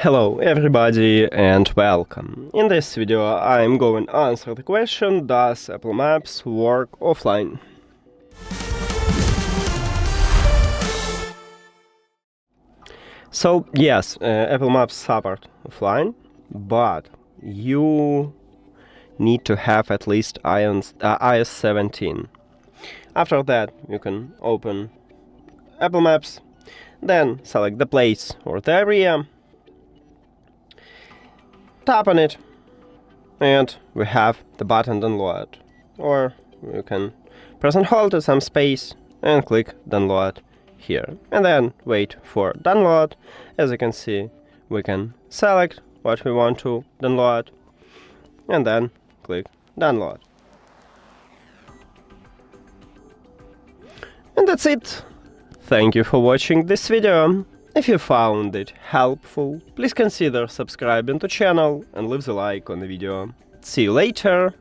Hello everybody and welcome. In this video I'm going to answer the question: does Apple Maps work offline? So yes, Apple Maps support offline, but you need to have at least iOS 17. After that you can open Apple Maps, then select the place or the area, tap on it, and we have the button download. Or you can press and hold to some space and click download here, and then wait for download. As you can see, we can select what we want to download and then click download. And that's it. Thank you for watching this video. If you found it helpful, please consider subscribing to channel and leave the like on the video. See you later!